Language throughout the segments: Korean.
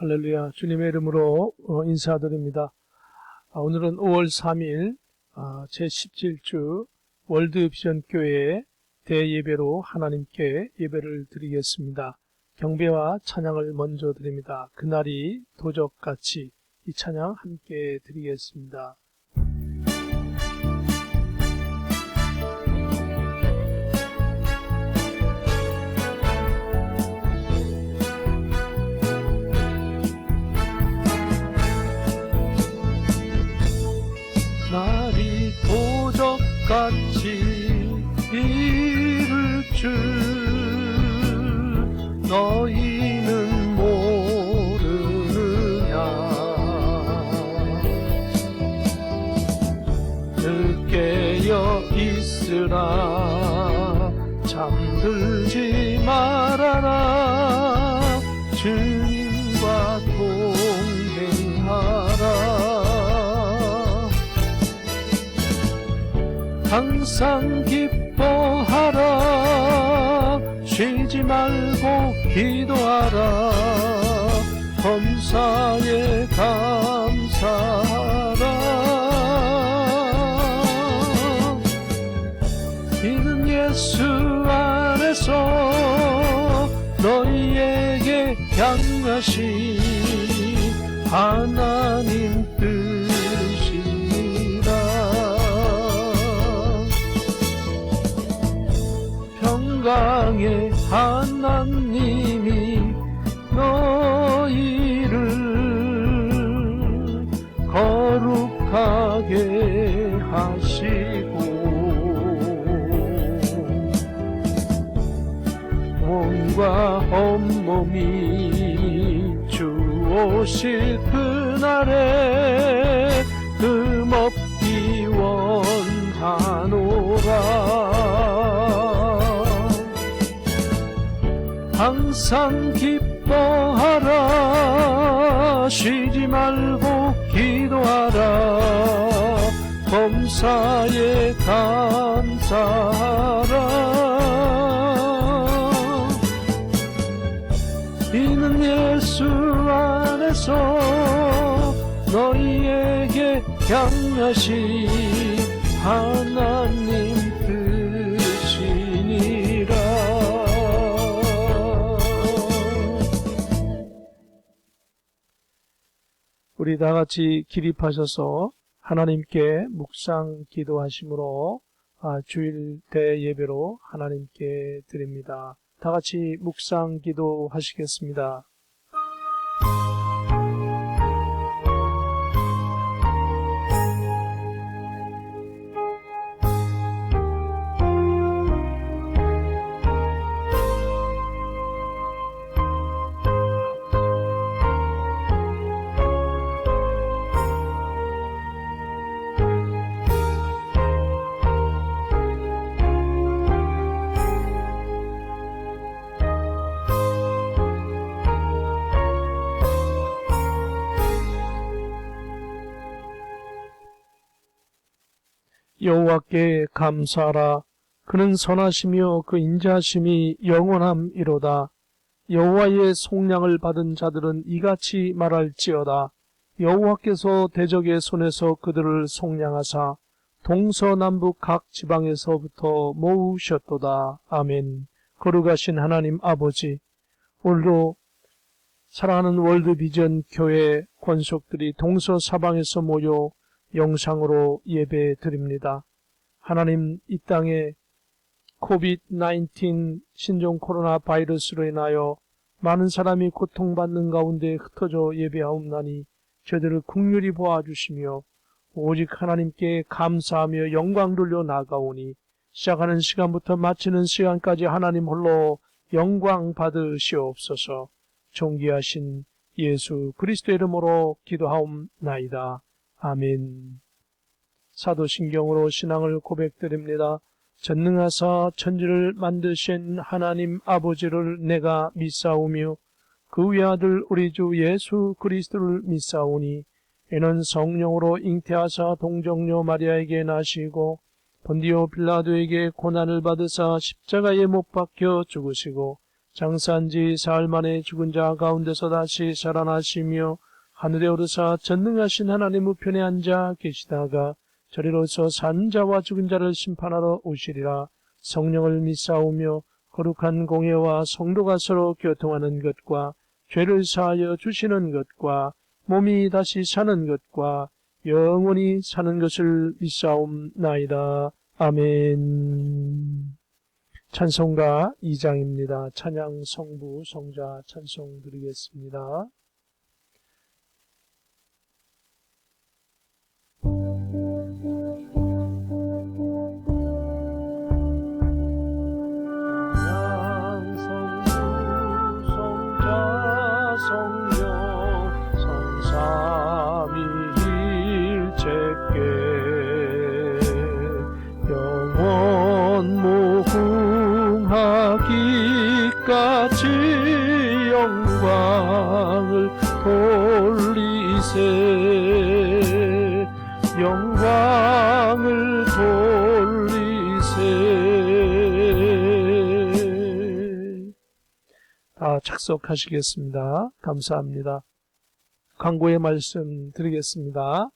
할렐루야. 주님의 이름으로 인사드립니다. 오늘은 5월 3일 제17주 월드비전교회 대예배로 하나님께 예배를 드리겠습니다. 경배와 찬양을 먼저 드립니다. 그날이 도적같이, 이 찬양 함께 드리겠습니다. 날이 도적같이 이를 줄 너희는 모르느냐. 늘 깨어 있으라, 잠들지 말아라. 주님과 동행하라. 항상 기뻐하라. 쉬지 말고 기도하라. 범사에 감사하라. 이는 예수 안에서 너희에게 향하신 하나님 뜻이니라. 평강의 하나님이 너희를 거룩하게 하시고 몸과 온몸이 주 오실 그날에 금없기 원하노라. 항상 기뻐하라. 쉬지 말고 기도하라. 범사에 감사하라. 이는 예수 안에서 너희에게 향하신 하나님 뜻이니라. 우리 다같이 기립하셔서 하나님께 묵상 기도하심으로 주일 대예배로 하나님께 드립니다. 다같이 묵상 기도하시겠습니다. 여호와께 감사하라. 그는 선하시며 그 인자하심이 영원함이로다. 여호와의 속량을 받은 자들은 이같이 말할지어다. 여호와께서 대적의 손에서 그들을 속량하사 동서남북 각 지방에서부터 모으셨도다. 아멘. 거룩하신 하나님 아버지, 오늘도 사랑하는 월드비전 교회 권속들이 동서사방에서 모여 영상으로 예배 드립니다. 하나님, 이 땅에 코비드-19 신종 코로나 바이러스로 인하여 많은 사람이 고통받는 가운데 흩어져 예배하옵나니 저들을 긍휼히 보아주시며 오직 하나님께 감사하며 영광 돌려 나가오니 시작하는 시간부터 마치는 시간까지 하나님 홀로 영광 받으시옵소서. 존귀하신 예수 그리스도의 이름으로 기도하옵나이다. 아멘. 사도신경으로 신앙을 고백드립니다. 전능하사 천지를 만드신 하나님 아버지를 내가 믿사오며 그 외아들 우리 주 예수 그리스도를 믿사오니 이는 성령으로 잉태하사 동정녀 마리아에게 나시고 본디오 빌라도에게 고난을 받으사 십자가에 못 박혀 죽으시고 장사한 지 사흘 만에 죽은 자 가운데서 다시 살아나시며 하늘에 오르사 전능하신 하나님 우편에 앉아 계시다가 저리로서 산 자와 죽은 자를 심판하러 오시리라. 성령을 믿사오며 거룩한 공예와 성도가 서로 교통하는 것과 죄를 사하여 주시는 것과 몸이 다시 사는 것과 영원히 사는 것을 믿사옵나이다. 아멘. 찬송가 2장입니다. 찬양 성부 성자 찬송 드리겠습니다. 끝까지 영광을 돌리세 영광을 돌리세. 다 착석하시겠습니다. 감사합니다. 광고의 말씀 드리겠습니다.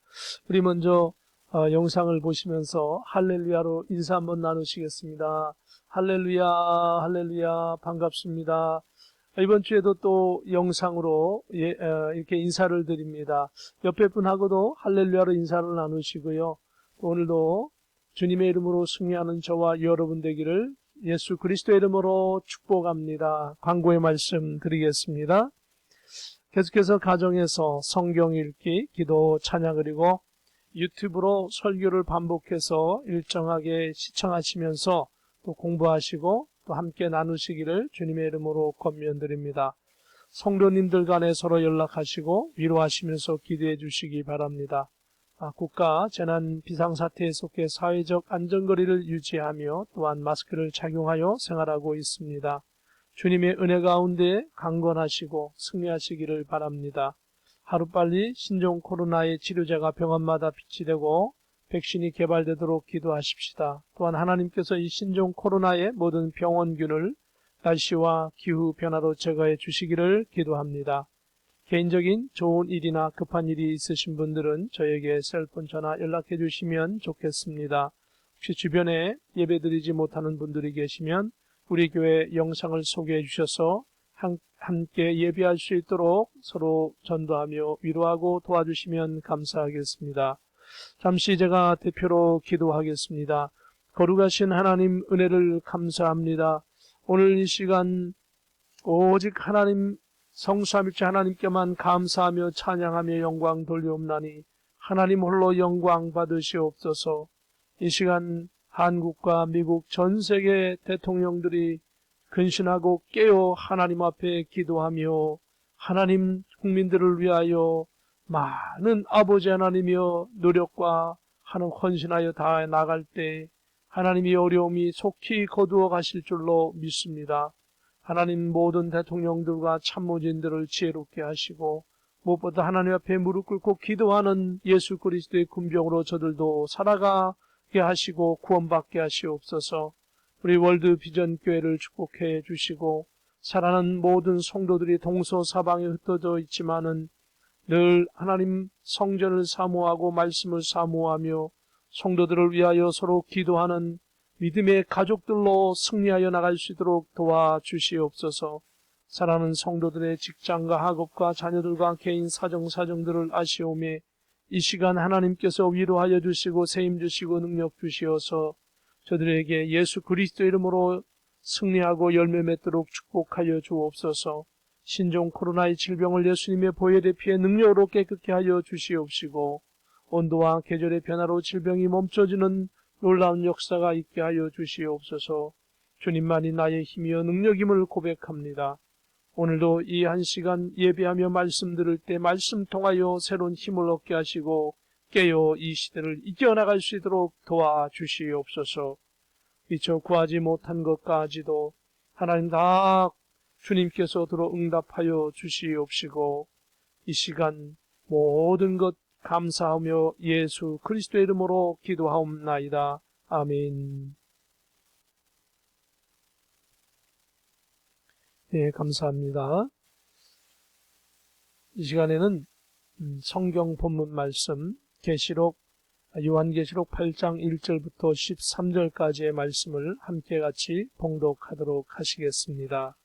우리 먼저 영상을 보시면서 할렐루야로 인사 한번 나누시겠습니다. 할렐루야, 할렐루야, 반갑습니다. 이번 주에도 또 영상으로 이렇게 인사를 드립니다. 옆에 분하고도 할렐루야로 인사를 나누시고요. 오늘도 주님의 이름으로 승리하는 저와 여러분 되기를 예수 그리스도의 이름으로 축복합니다. 광고의 말씀 드리겠습니다. 계속해서 가정에서 성경 읽기, 기도, 찬양 그리고 유튜브로 설교를 반복해서 일정하게 시청하시면서 또 공부하시고 또 함께 나누시기를 주님의 이름으로 권면드립니다. 성도님들 간에 서로 연락하시고 위로하시면서 기도해 주시기 바랍니다. 국가 재난 비상사태에 속해 사회적 안전거리를 유지하며 또한 마스크를 착용하여 생활하고 있습니다. 주님의 은혜 가운데 강건하시고 승리하시기를 바랍니다. 하루빨리 신종 코로나의 치료제가 병원마다 비치되고 백신이 개발되도록 기도하십시다. 또한 하나님께서 이 신종 코로나의 모든 병원균을 날씨와 기후 변화로 제거해 주시기를 기도합니다. 개인적인 좋은 일이나 급한 일이 있으신 분들은 저에게 셀폰 전화 연락해 주시면 좋겠습니다. 혹시 주변에 예배드리지 못하는 분들이 계시면 우리 교회 영상을 소개해 주셔서 함께 예배할 수 있도록 서로 전도하며 위로하고 도와주시면 감사하겠습니다. 잠시 제가 대표로 기도하겠습니다. 거룩하신 하나님 은혜를 감사합니다. 오늘 이 시간 오직 하나님 성삼일체 하나님께만 감사하며 찬양하며 영광 돌리옵나니 하나님 홀로 영광 받으시옵소서. 이 시간 한국과 미국 전 세계 대통령들이 근신하고 깨어 하나님 앞에 기도하며 하나님 국민들을 위하여 많은 아버지 하나님이여 노력과 하는 헌신하여 다 나갈 때 하나님의 어려움이 속히 거두어 가실 줄로 믿습니다. 하나님 모든 대통령들과 참모진들을 지혜롭게 하시고 무엇보다 하나님 앞에 무릎 꿇고 기도하는 예수 그리스도의 군병으로 저들도 살아가게 하시고 구원받게 하시옵소서. 우리 월드 비전 교회를 축복해 주시고 살아가는 모든 성도들이 동서사방에 흩어져 있지만은 늘 하나님 성전을 사모하고 말씀을 사모하며 성도들을 위하여 서로 기도하는 믿음의 가족들로 승리하여 나갈 수 있도록 도와주시옵소서. 사랑하는 성도들의 직장과 학업과 자녀들과 개인 사정들을 아시오매 이 시간 하나님께서 위로하여 주시고 세임 주시고 능력 주시어서 저들에게 예수 그리스도 이름으로 승리하고 열매 맺도록 축복하여 주옵소서. 신종 코로나의 질병을 예수님의 보혈의 피의 능력으로 깨끗게 하여 주시옵시고 온도와 계절의 변화로 질병이 멈춰지는 놀라운 역사가 있게 하여 주시옵소서. 주님만이 나의 힘이여 능력임을 고백합니다. 오늘도 이 한 시간 예배하며 말씀 들을 때 말씀 통하여 새로운 힘을 얻게 하시고 깨어 이 시대를 이겨나갈 수 있도록 도와주시옵소서. 미처 구하지 못한 것까지도 하나님 다 주님께서 들어 응답하여 주시옵시고 이 시간 모든 것 감사하며 예수 그리스도의 이름으로 기도하옵나이다. 아멘. 네, 감사합니다. 이 시간에는 성경 본문 말씀 요한계시록 8장 1절부터 13절까지의 말씀을 함께 같이 봉독하도록 하시겠습니다.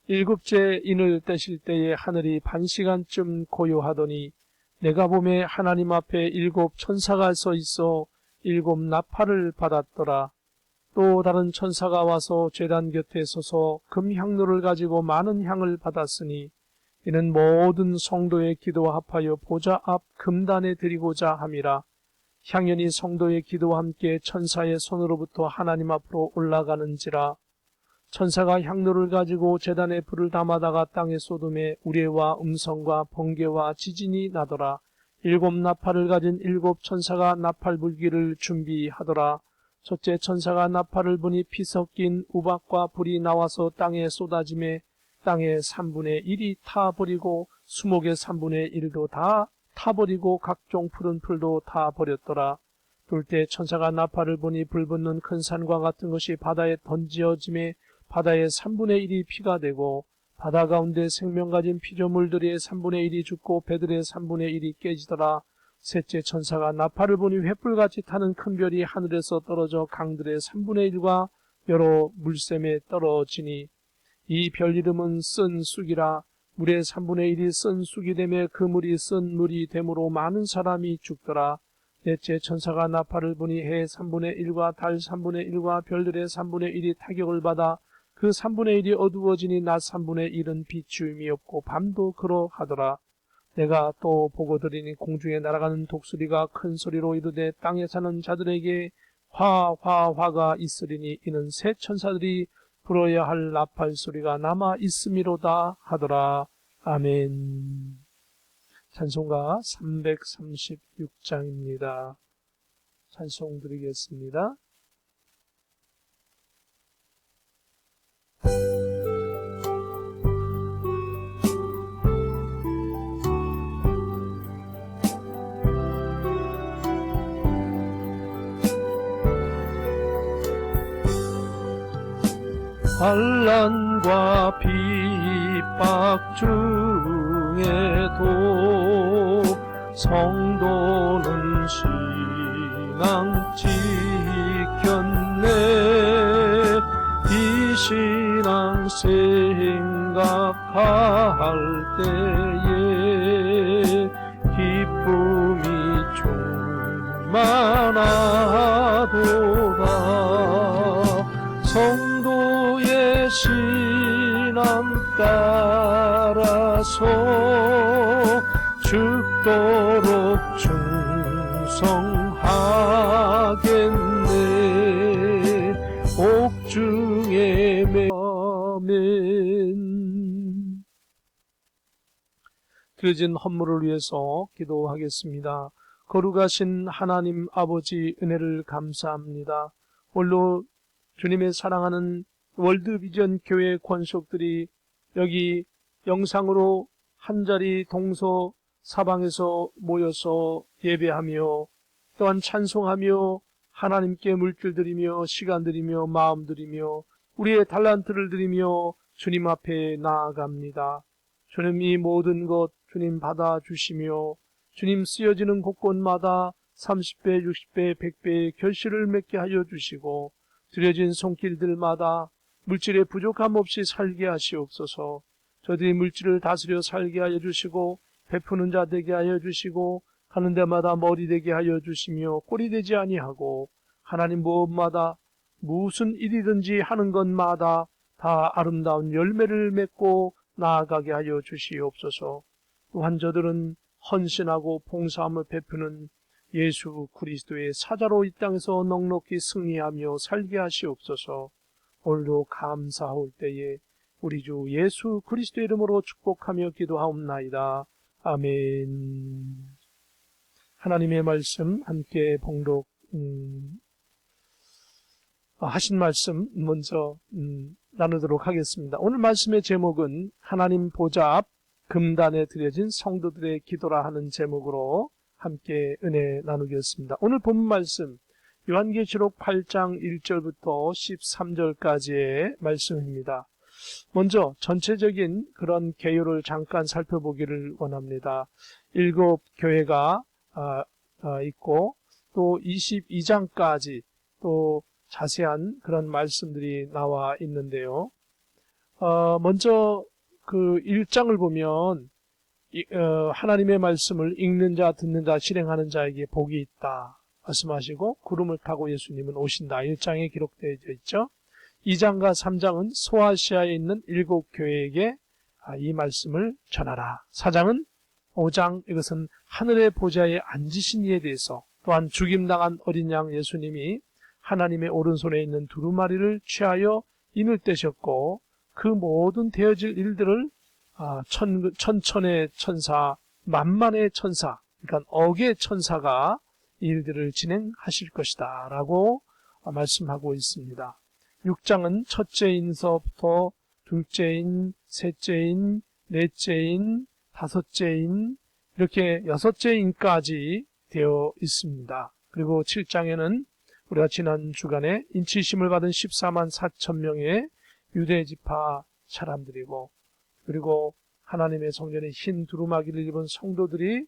일곱째 인을 떼실 때에 하늘이 반시간쯤 고요하더니 내가 보매 하나님 앞에 일곱 천사가 서 있어 일곱 나팔을 받았더라. 또 다른 천사가 와서 제단 곁에 서서 금향로를 가지고 많은 향을 받았으니 이는 모든 성도의 기도와 합하여 보좌 앞 금단에 드리고자 함이라. 향연이 성도의 기도와 함께 천사의 손으로부터 하나님 앞으로 올라가는지라. 천사가 향로를 가지고 제단에 불을 담아다가 땅에 쏟음에 우레와 음성과 번개와 지진이 나더라. 일곱 나팔을 가진 일곱 천사가 나팔 불기를 준비하더라. 첫째 천사가 나팔을 부니 피 섞인 우박과 불이 나와서 땅에 쏟아짐에 땅의 3분의 1이 타버리고 수목의 3분의 1도 다 타버리고 각종 푸른 풀도 타버렸더라. 둘째 천사가 나팔을 부니 불 붙는 큰 산과 같은 것이 바다에 던지어짐에 바다의 3분의 1이 피가 되고 바다 가운데 생명 가진 피조물들의 3분의 1이 죽고 배들의 3분의 1이 깨지더라. 셋째 천사가 나팔을 부니 횃불같이 타는 큰 별이 하늘에서 떨어져 강들의 3분의 1과 여러 물샘에 떨어지니 이 별 이름은 쓴 쑥이라. 물의 3분의 1이 쓴 쑥이 되며 그 물이 쓴 물이 되므로 많은 사람이 죽더라. 넷째 천사가 나팔을 부니 해 3분의 1과 달 3분의 1과 별들의 3분의 1이 타격을 받아 그 3분의 1이 어두워지니 낮 3분의 1은 비추임이 없고 밤도 그러하더라. 내가 또 보고 들으니 공중에 날아가는 독수리가 큰 소리로 이르되 땅에 사는 자들에게 화가 있으리니 이는 새 천사들이 불어야 할 나팔 소리가 남아 있음이로다 하더라. 아멘. 찬송가 336장입니다. 찬송 드리겠습니다. 환난과 핍박 중에도 성도는 신앙 지켰네. 이 신앙 생각할 때에 기쁨이 충만하도다. 성도의 신앙 따라서 죽도록 충성하겠네. 옥중에 아멘. 드려진 헌물을 위해서 기도하겠습니다. 거룩하신 하나님 아버지 은혜를 감사합니다. 오늘도 주님의 사랑하는 월드비전 교회 권속들이 여기 영상으로 한자리 동서 사방에서 모여서 예배하며 또한 찬송하며 하나님께 물질 드리며 시간 드리며 마음 드리며 우리의 달란트를 드리며 주님 앞에 나아갑니다. 주님 이 모든 것 주님 받아주시며 주님 쓰여지는 곳곳마다 30배, 60배, 100배의 결실을 맺게 하여 주시고 드려진 손길들마다 물질의 부족함 없이 살게 하시옵소서. 저들이 물질을 다스려 살게 하여 주시고 베푸는 자 되게 하여 주시고 가는 데마다 머리 되게 하여 주시며 꼴이 되지 아니하고 하나님 무엇마다 무슨 일이든지 하는 것마다 다 아름다운 열매를 맺고 나아가게 하여 주시옵소서. 또한 저들은 헌신하고 봉사함을 베푸는 예수 그리스도의 사자로 이 땅에서 넉넉히 승리하며 살게 하시옵소서. 오늘도 감사할 때에 우리 주 예수 그리스도의 이름으로 축복하며 기도하옵나이다. 아멘. 하나님의 말씀 함께 봉독 하신 말씀 먼저 나누도록 하겠습니다. 오늘 말씀의 제목은 하나님 보좌 앞 금단에 드려진 성도들의 기도라 하는 제목으로 함께 은혜 나누겠습니다. 오늘 본문 말씀 요한계시록 8장 1절부터 13절까지의 말씀입니다. 먼저 전체적인 그런 개요를 잠깐 살펴보기를 원합니다. 7교회가 있고 또 22장까지 또 자세한 그런 말씀들이 나와 있는데요. 먼저 그 1장을 보면 하나님의 말씀을 읽는 자, 듣는 자, 실행하는 자에게 복이 있다 말씀하시고 구름을 타고 예수님은 오신다. 1장에 기록되어 있죠. 2장과 3장은 소아시아에 있는 7교회에게 이 말씀을 전하라. 4장은 5장, 이것은 하늘의 보좌에 앉으신 이에 대해서, 또한 죽임당한 어린 양 예수님이 하나님의 오른손에 있는 두루마리를 취하여 인을 떼셨고 그 모든 되어질 일들을 천천의 천사, 만만의 천사, 그러니까 억의 천사가 이 일들을 진행하실 것이다 라고 말씀하고 있습니다. 6장은 첫째인서부터 둘째인, 셋째인, 넷째인, 다섯째인, 이렇게 여섯째인까지 되어 있습니다. 그리고 7장에는 우리가 지난 주간에 인치심을 받은 14만 4천 명의 유대 지파 사람들이고, 그리고 하나님의 성전에 흰 두루마기를 입은 성도들이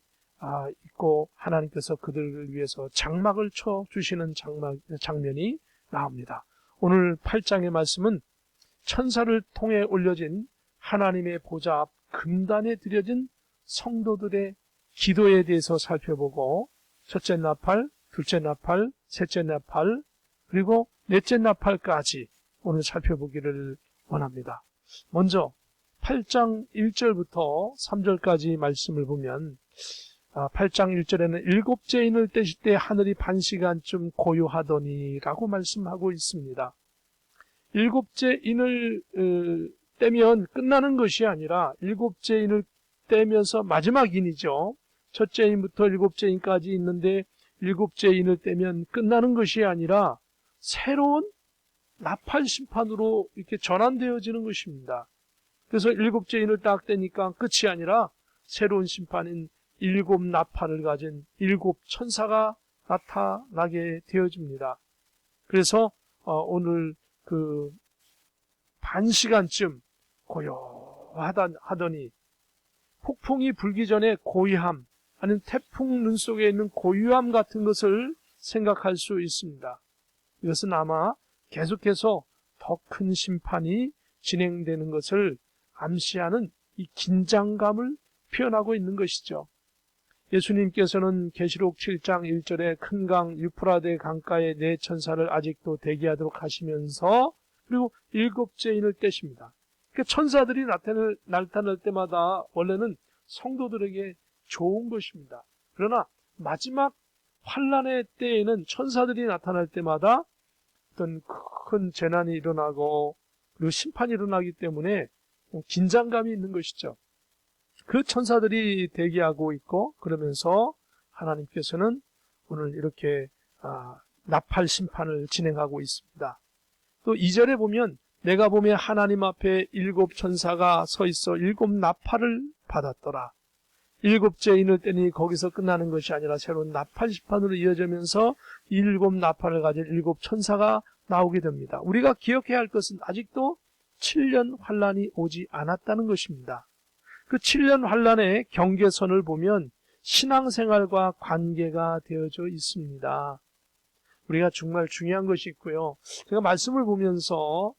있고, 하나님께서 그들을 위해서 장막을 쳐주시는 장면이 나옵니다. 오늘 8장의 말씀은 천사를 통해 올려진 하나님의 보좌 앞 금단에 드려진 성도들의 기도에 대해서 살펴보고, 첫째 나팔, 둘째 나팔, 셋째 나팔, 그리고 넷째 나팔까지 오늘 살펴보기를 원합니다. 먼저 8장 1절부터 3절까지 말씀을 보면 8장 1절에는 일곱째 인을 떼실 때 하늘이 반시간쯤 고요하더니 라고 말씀하고 있습니다. 일곱째 인을 떼면 끝나는 것이 아니라 일곱째 인을 떼면서 마지막 인이죠. 첫째 인부터 일곱째 인까지 있는데 일곱째 인을 떼면 끝나는 것이 아니라 새로운 나팔 심판으로 이렇게 전환되어지는 것입니다. 그래서 일곱째 인을 딱 떼니까 끝이 아니라 새로운 심판인 일곱 나팔을 가진 일곱 천사가 나타나게 되어집니다. 그래서 오늘 그 반시간쯤 고요하더니 폭풍이 불기 전에 고요함, 아니면 태풍 눈 속에 있는 고요함 같은 것을 생각할 수 있습니다. 이것은 아마 계속해서 더 큰 심판이 진행되는 것을 암시하는 이 긴장감을 표현하고 있는 것이죠. 예수님께서는 계시록 7장 1절에 큰 강 유프라데 강가에 네 천사를 아직도 대기하도록 하시면서 그리고 일곱째 인을 떼십니다. 그러니까 천사들이 나타날 때마다 원래는 성도들에게 좋은 것입니다. 그러나 마지막 환란의 때에는 천사들이 나타날 때마다 어떤 큰 재난이 일어나고 그리고 심판이 일어나기 때문에 긴장감이 있는 것이죠. 그 천사들이 대기하고 있고 그러면서 하나님께서는 오늘 이렇게 나팔 심판을 진행하고 있습니다. 또 2절에 보면 내가 보면 하나님 앞에 일곱 천사가 서 있어 일곱 나팔을 받았더라. 일곱째 인을 떼니 거기서 끝나는 것이 아니라 새로운 나팔 심판으로 이어지면서 일곱 나팔을 가진 일곱 천사가 나오게 됩니다. 우리가 기억해야 할 것은 아직도 7년 환란이 오지 않았다는 것입니다. 그 7년 환란의 경계선을 보면 신앙생활과 관계가 되어져 있습니다. 우리가 정말 중요한 것이 있고요. 제가 말씀을 보면서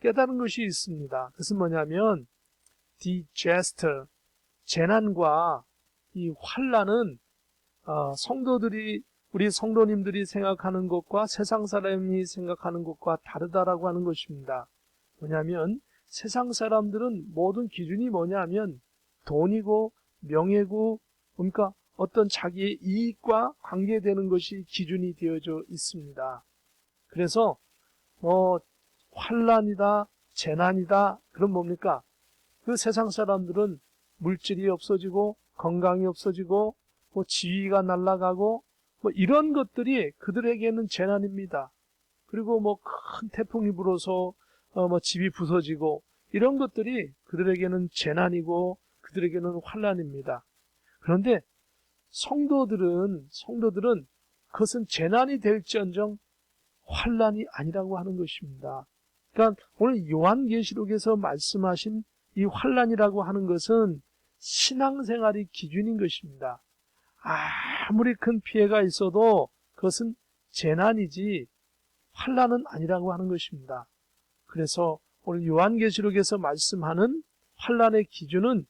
깨달은 것이 있습니다. 그것은 뭐냐면 디제스터, 재난과 이 환란은 우리 성도님들이 생각하는 것과 세상 사람이 생각하는 것과 다르다라고 하는 것입니다. 뭐냐면 세상 사람들은 모든 기준이 뭐냐면 돈이고 명예고, 그러니까 어떤 자기의 이익과 관계되는 것이 기준이 되어져 있습니다. 그래서 환란이다, 재난이다, 그럼 뭡니까? 그 세상 사람들은 물질이 없어지고 건강이 없어지고 지위가 날아가고 이런 것들이 그들에게는 재난입니다. 그리고 큰 태풍이 불어서 집이 부서지고 이런 것들이 그들에게는 재난이고 그들에게는 환난입니다. 그런데 성도들은 그것은 재난이 될지언정 환난이 아니라고 하는 것입니다. 그러니까 오늘 요한계시록에서 말씀하신 이 환난이라고 하는 것은 신앙생활의 기준인 것입니다. 아무리 큰 피해가 있어도 그것은 재난이지 환난은 아니라고 하는 것입니다. 그래서 오늘 요한계시록에서 말씀하는 환난의 기준은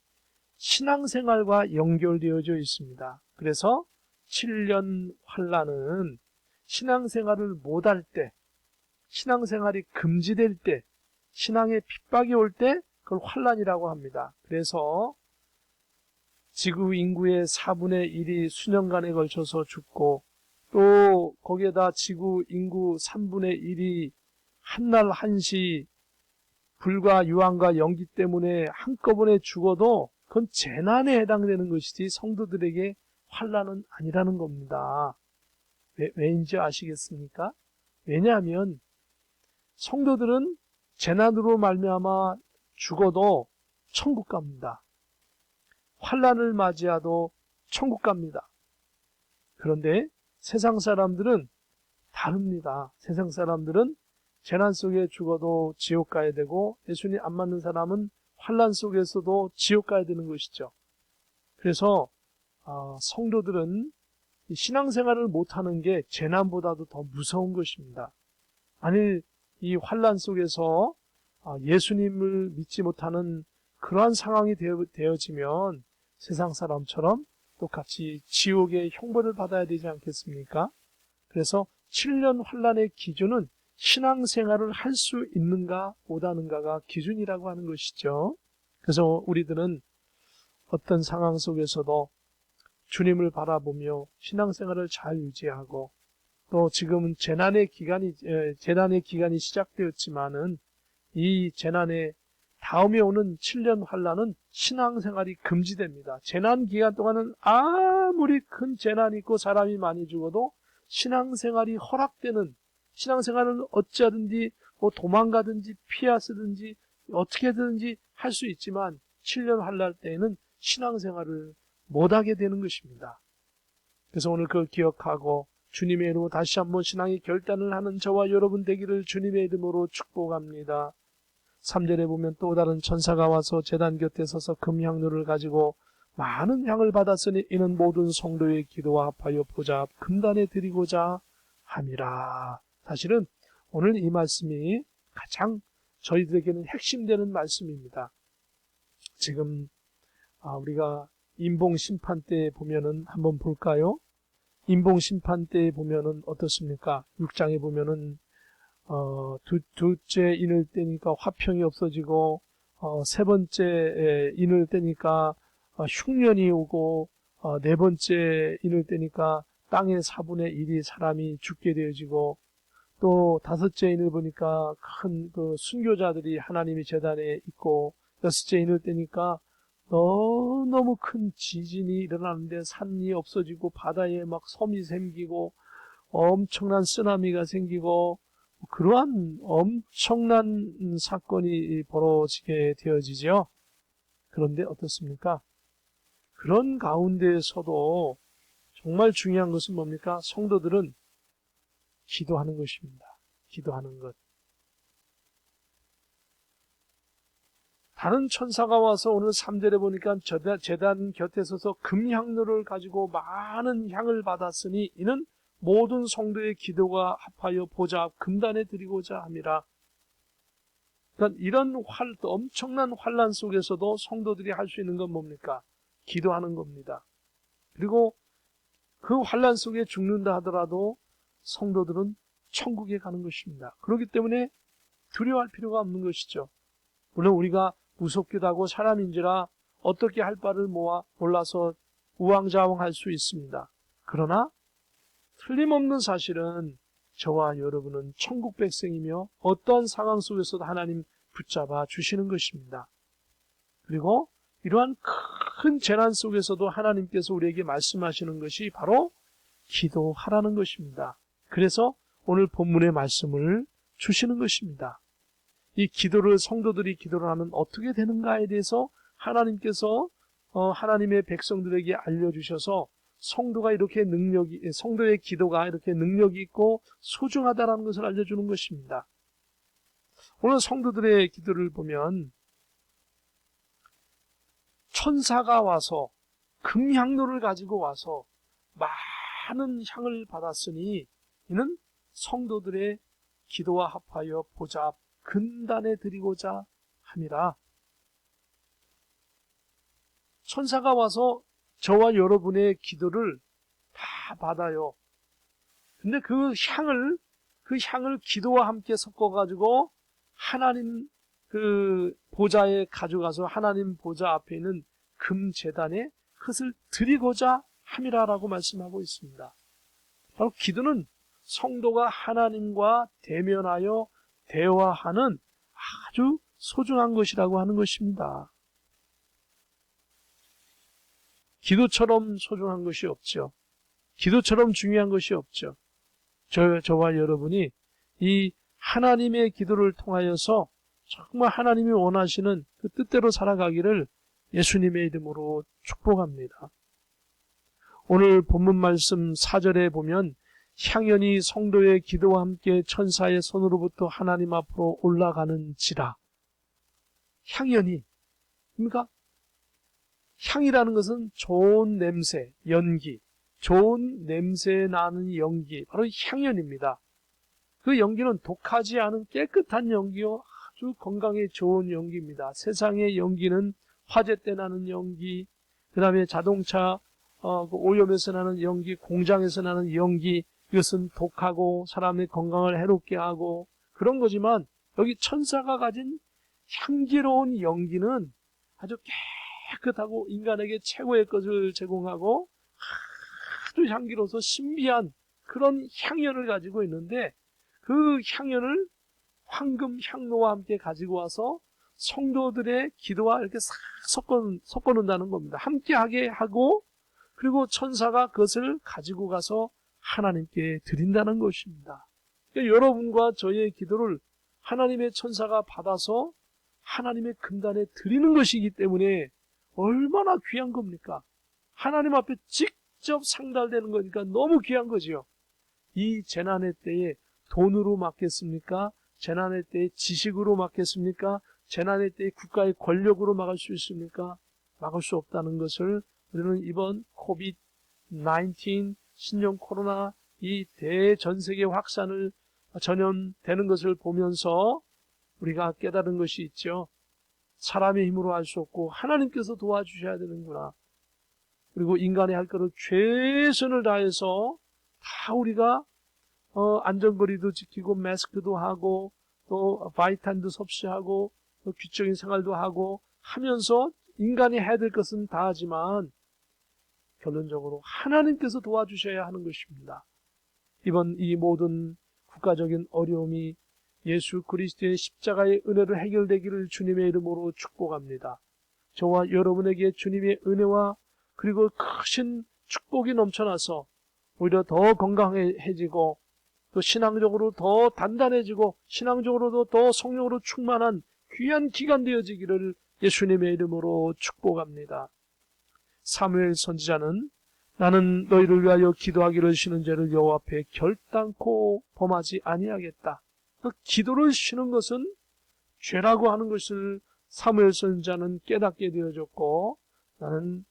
신앙생활과 연결되어져 있습니다. 그래서 7년 환난은 신앙생활을 못할 때, 신앙생활이 금지될 때, 신앙의 핍박이 올 때 그걸 환난이라고 합니다. 그래서 지구 인구의 4분의 1이 수년간에 걸쳐서 죽고, 또 거기에다 지구 인구 3분의 1이 한날 한시 불과 유황과 연기 때문에 한꺼번에 죽어도 그건 재난에 해당되는 것이지 성도들에게 환난은 아니라는 겁니다. 왜인지 아시겠습니까? 왜냐하면 성도들은 재난으로 말미암아 죽어도 천국 갑니다. 환난을 맞이하도 천국 갑니다. 그런데 세상 사람들은 다릅니다. 세상 사람들은 재난 속에 죽어도 지옥 가야 되고, 예수님 안 맞는 사람은 환난 속에서도 지옥 가야 되는 것이죠. 그래서 성도들은 신앙생활을 못하는 게 재난보다도 더 무서운 것입니다. 만일 이 환난 속에서 예수님을 믿지 못하는 그러한 상황이 되어지면 세상 사람처럼 똑같이 지옥의 형벌을 받아야 되지 않겠습니까? 그래서 7년 환난의 기준은 신앙생활을 할 수 있는가 못하는가가 기준이라고 하는 것이죠. 그래서 우리들은 어떤 상황 속에서도 주님을 바라보며 신앙생활을 잘 유지하고, 또 지금은 재난의 기간이 시작되었지만은 이 재난의 다음에 오는 7년 환난은 신앙생활이 금지됩니다. 재난 기간 동안은 아무리 큰 재난이 있고 사람이 많이 죽어도 신앙생활이 허락되는, 신앙생활을 어찌하든지 도망가든지 피하든지 어떻게든지 할 수 있지만 7년 환난 때에는 신앙생활을 못하게 되는 것입니다. 그래서 오늘 그걸 기억하고 주님의 이름으로 다시 한번 신앙의 결단을 하는 저와 여러분 되기를 주님의 이름으로 축복합니다. 3절에 보면 또 다른 천사가 와서 제단 곁에 서서 금향로를 가지고 많은 향을 받았으니 이는 모든 성도의 기도와 합하여 보좌 금단에 드리고자 함이라. 사실은 오늘 이 말씀이 가장 저희들에게는 핵심되는 말씀입니다. 지금 우리가 인봉심판 때에 보면은 한번 볼까요? 인봉심판 때에 보면은 어떻습니까? 6장에 보면은 둘째 인을 떼니까 화평이 없어지고, 세 번째 인을 떼니까 흉년이 오고, 네 번째 인을 떼니까 땅의 4분의 1이 사람이 죽게 되어지고, 또 다섯째 인을 보니까 큰 그 순교자들이 하나님의 제단에 있고, 여섯째 인을 떼니까 너무 큰 지진이 일어나는데 산이 없어지고 바다에 막 섬이 생기고 엄청난 쓰나미가 생기고 그러한 엄청난 사건이 벌어지게 되어지죠. 그런데 어떻습니까? 그런 가운데에서도 정말 중요한 것은 뭡니까? 성도들은 기도하는 것입니다. 기도하는 것. 다른 천사가 와서 오늘 3절에 보니까 제단 곁에 서서 금향로를 가지고 많은 향을 받았으니 이는 모든 성도의 기도가 합하여 보좌 금단에 드리고자 함이라. 그러니까 이런 엄청난 환난 속에서도 성도들이 할 수 있는 건 뭡니까? 기도하는 겁니다. 그리고 그 환난 속에 죽는다 하더라도 성도들은 천국에 가는 것입니다. 그렇기 때문에 두려워할 필요가 없는 것이죠. 물론 우리가 무섭기도 하고 사람인지라 어떻게 할 바를 몰라서 우왕좌왕할 수 있습니다. 그러나 틀림없는 사실은 저와 여러분은 천국 백성이며 어떠한 상황 속에서도 하나님 붙잡아 주시는 것입니다. 그리고 이러한 큰 재난 속에서도 하나님께서 우리에게 말씀하시는 것이 바로 기도하라는 것입니다. 그래서 오늘 본문의 말씀을 주시는 것입니다. 이 기도를 성도들이 기도를 하면 어떻게 되는가에 대해서 하나님께서 하나님의 백성들에게 알려주셔서 성도의 기도가 이렇게 능력이 있고 소중하다라는 것을 알려주는 것입니다. 오늘 성도들의 기도를 보면 천사가 와서 금향로를 가지고 와서 많은 향을 받았으니 이는 성도들의 기도와 합하여 보좌 앞 근단에 드리고자 함이라. 천사가 와서 저와 여러분의 기도를 다 받아요. 근데 그 향을 기도와 함께 섞어가지고 하나님 그 보좌에 가져가서 하나님 보좌 앞에 있는 금제단에 그것을 드리고자 함이라라고 말씀하고 있습니다. 바로 기도는 성도가 하나님과 대면하여 대화하는 아주 소중한 것이라고 하는 것입니다. 기도처럼 소중한 것이 없죠. 기도처럼 중요한 것이 없죠. 저와 여러분이 이 하나님의 기도를 통하여서 정말 하나님이 원하시는 그 뜻대로 살아가기를 예수님의 이름으로 축복합니다. 오늘 본문 말씀 4절에 보면 향연이 성도의 기도와 함께 천사의 손으로부터 하나님 앞으로 올라가는지라. 향연이, 그러니까 향이라는 것은 좋은 냄새, 연기, 좋은 냄새 나는 연기, 바로 향연입니다. 그 연기는 독하지 않은 깨끗한 연기요, 아주 건강에 좋은 연기입니다. 세상의 연기는 화재 때 나는 연기, 그 다음에 자동차 그 오염에서 나는 연기, 공장에서 나는 연기, 이것은 독하고 사람의 건강을 해롭게 하고 그런 거지만 여기 천사가 가진 향기로운 연기는 아주 깨끗하고 인간에게 최고의 것을 제공하고 아주 향기로워서 신비한 그런 향연을 가지고 있는데 그 향연을 황금 향로와 함께 가지고 와서 성도들의 기도와 이렇게 싹 섞어 놓는다는 겁니다. 함께하게 하고 그리고 천사가 그것을 가지고 가서 하나님께 드린다는 것입니다. 그러니까 여러분과 저의 기도를 하나님의 천사가 받아서 하나님의 금단에 드리는 것이기 때문에 얼마나 귀한 겁니까? 하나님 앞에 직접 상달되는 거니까 너무 귀한 거지요. 이 재난의 때에 돈으로 막겠습니까? 재난의 때에 지식으로 막겠습니까? 재난의 때에 국가의 권력으로 막을 수 있습니까? 막을 수 없다는 것을 우리는 이번 코비드-19 신종 코로나 이 대전세계 확산을 전염되는 것을 보면서 우리가 깨달은 것이 있죠. 사람의 힘으로 할 수 없고 하나님께서 도와주셔야 되는구나. 그리고 인간이 할 것을 최선을 다해서 다 우리가 안전거리도 지키고 마스크도 하고 또 바이탄도 섭취하고 또 규칙적인 생활도 하고 하면서 인간이 해야 될 것은 다 하지만 결론적으로 하나님께서 도와주셔야 하는 것입니다. 이번 이 모든 국가적인 어려움이 예수 그리스도의 십자가의 은혜로 해결되기를 주님의 이름으로 축복합니다. 저와 여러분에게 주님의 은혜와 그리고 크신 축복이 넘쳐나서 오히려 더 건강해지고 또 신앙적으로 더 단단해지고 신앙적으로도 더 성령으로 충만한 귀한 기간 되어지기를 예수님의 이름으로 축복합니다. 사무엘 선지자는 나는 너희를 위하여 기도하기를 쉬는 죄를 여호와 앞에 결단코 범하지 아니하겠다. 기도를 쉬는 것은 죄라고 하는 것을 사무엘 선지자는 깨닫게 되어졌고 나는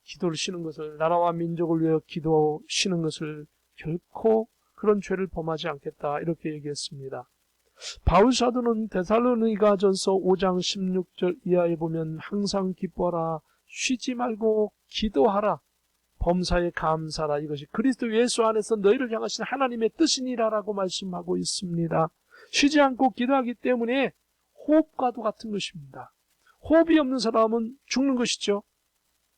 기도를 쉬는 것을 나라와 민족을 위하여 기도 쉬는 것을 결코 그런 죄를 범하지 않겠다 이렇게 얘기했습니다. 바울 사도는 데살로니가전서 5장 16절 이하에 보면 항상 기뻐하라 쉬지 말고 기도하라 범사에 감사하라 이것이 그리스도 예수 안에서 너희를 향하신 하나님의 뜻이니라라고 말씀하고 있습니다. 쉬지 않고 기도하기 때문에 호흡과도 같은 것입니다. 호흡이 없는 사람은 죽는 것이죠.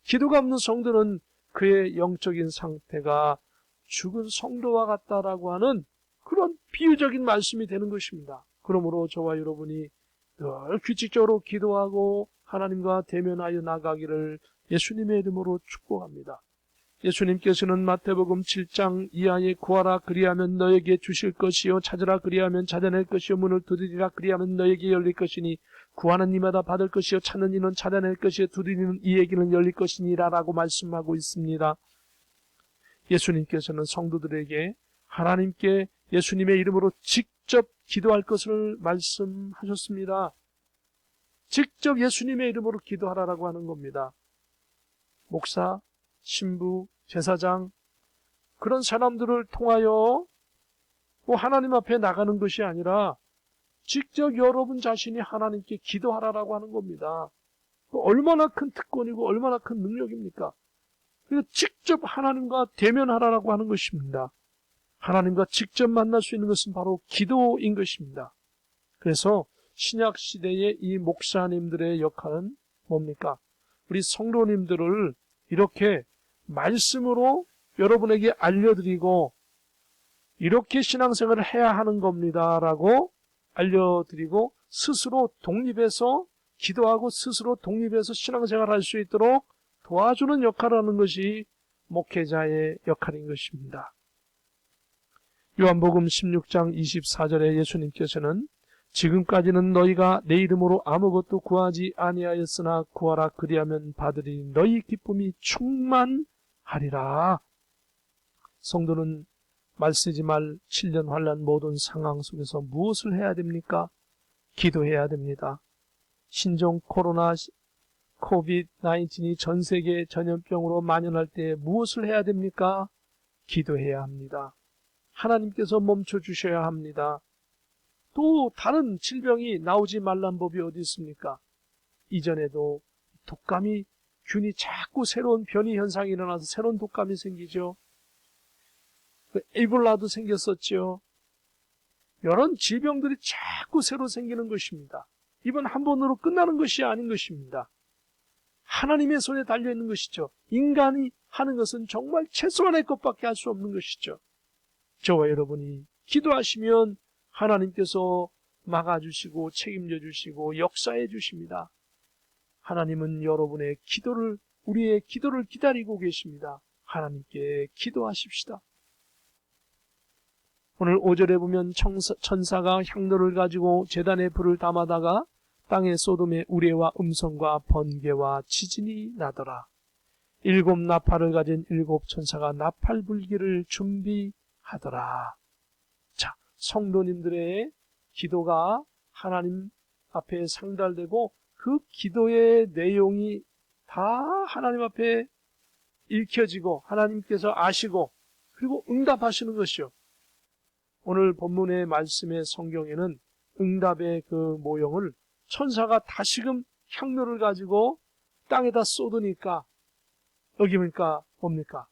기도가 없는 성도는 그의 영적인 상태가 죽은 성도와 같다라고 하는 그런 비유적인 말씀이 되는 것입니다. 그러므로 저와 여러분이 늘 규칙적으로 기도하고 하나님과 대면하여 나가기를 예수님의 이름으로 축복합니다. 예수님께서는 마태복음 7장 이하에 구하라 그리하면 너에게 주실 것이요 찾으라 그리하면 찾아낼 것이요 문을 두드리라 그리하면 너에게 열릴 것이니 구하는 이마다 받을 것이요 찾는 이는 찾아낼 것이요 두드리는 이에게는 열릴 것이니라 라고 말씀하고 있습니다. 예수님께서는 성도들에게 하나님께 예수님의 이름으로 직접 기도할 것을 말씀하셨습니다. 직접 예수님의 이름으로 기도하라라고 하는 겁니다. 목사, 신부, 제사장 그런 사람들을 통하여 하나님 앞에 나가는 것이 아니라 직접 여러분 자신이 하나님께 기도하라라고 하는 겁니다. 얼마나 큰 특권이고 얼마나 큰 능력입니까? 그리고 직접 하나님과 대면하라라고 하는 것입니다. 하나님과 직접 만날 수 있는 것은 바로 기도인 것입니다. 그래서 신약 시대의 이 목사님들의 역할은 뭡니까? 우리 성도님들을 이렇게 말씀으로 여러분에게 알려드리고 이렇게 신앙생활을 해야 하는 겁니다라고 알려드리고 스스로 독립해서 기도하고 스스로 독립해서 신앙생활을 할 수 있도록 도와주는 역할을 하는 것이 목회자의 역할인 것입니다. 요한복음 16장 24절에 예수님께서는 지금까지는 너희가 내 이름으로 아무것도 구하지 아니하였으나 구하라 그리하면 받으리 너희 기쁨이 충만하리라. 성도는 말쓰지 말 7년 환난 모든 상황 속에서 무엇을 해야 됩니까? 기도해야 됩니다. 신종 코로나 코비드-19이 전 세계 전염병으로 만연할 때 무엇을 해야 됩니까? 기도해야 합니다. 하나님께서 멈춰주셔야 합니다. 또 다른 질병이 나오지 말란 법이 어디 있습니까? 이전에도 독감이 균이 자꾸 새로운 변이 현상이 일어나서 새로운 독감이 생기죠. 에볼라도 생겼었죠. 이런 질병들이 자꾸 새로 생기는 것입니다. 이번 한 번으로 끝나는 것이 아닌 것입니다. 하나님의 손에 달려있는 것이죠. 인간이 하는 것은 정말 최소한의 것밖에 할 수 없는 것이죠. 저와 여러분이 기도하시면 하나님께서 막아주시고 책임져 주시고 역사해 주십니다. 하나님은 여러분의 기도를, 우리의 기도를 기다리고 계십니다. 하나님께 기도하십시다. 오늘 5절에 보면 천사가 향로를 가지고 제단에 불을 담아다가 땅에 소돔의 우레와 음성과 번개와 지진이 나더라. 7 나팔을 가진 7 천사가 나팔 불기를 준비하더라. 자, 성도님들의 기도가 하나님 앞에 상달되고 그 기도의 내용이 다 하나님 앞에 읽혀지고 하나님께서 아시고 그리고 응답하시는 것이요. 오늘 본문의 말씀의 성경에는 응답의 그 모형을 천사가 다시금 향로를 가지고 땅에다 쏟으니까 여기 보니까 뭡니까?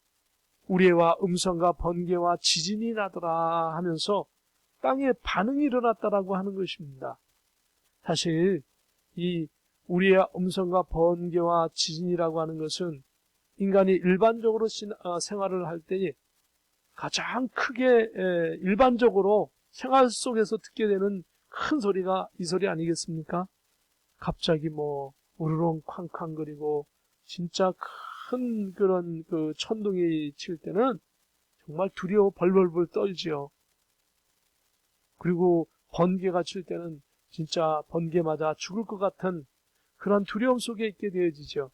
우레와 음성과 번개와 지진이 나더라 하면서 땅에 반응이 일어났다라고 하는 것입니다. 사실 이 우레와 음성과 번개와 지진이라고 하는 것은 인간이 일반적으로 생활을 할 때에 가장 크게 일반적으로 생활 속에서 듣게 되는 큰 소리가 이 소리 아니겠습니까? 갑자기 우르렁 쾅쾅거리고 진짜 큰 그런 그 천둥이 칠 때는 정말 두려워 벌벌벌 떨지요. 그리고 번개가 칠 때는 진짜 번개 맞아 죽을 것 같은 그런 두려움 속에 있게 되어지죠.